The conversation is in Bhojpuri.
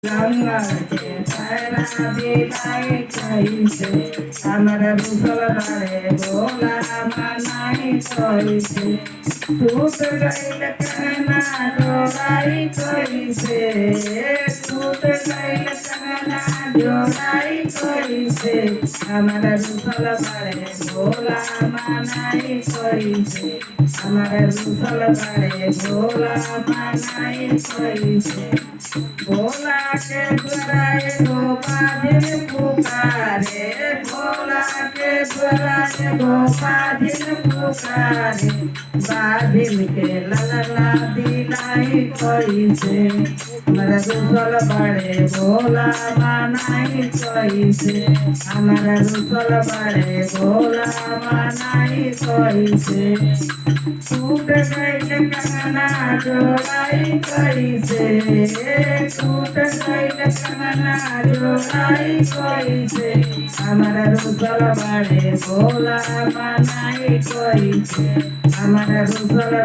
गंगा के पैरा दिलाई कैसे हमारा रुसल बड़े भोला मनाई कैसे टूट गईल कहना जोड़ाई कैसे टूट गईल कहना जोड़ाई कैसे हमारा रुसल बड़े भोला मनाई कैसे हमारा रुसल बड़े भोला मनाई कैसे भोला के द्वारा गोपादिन पुकारे भोला के द्वारा गोपादिन पुकारे बादिन के ललना दिलाई कैसे हमारा रुसल बड़े भोला मनाई कैसे हमारा रुसल बड़े भोला मनाई कैसे टूट गईल कहना जोड़ाई कैसे टूट गईल कहना जोड़ाई कैसे हमारा रुसल बड़े भोला मनाई कैसे हमारा रुसल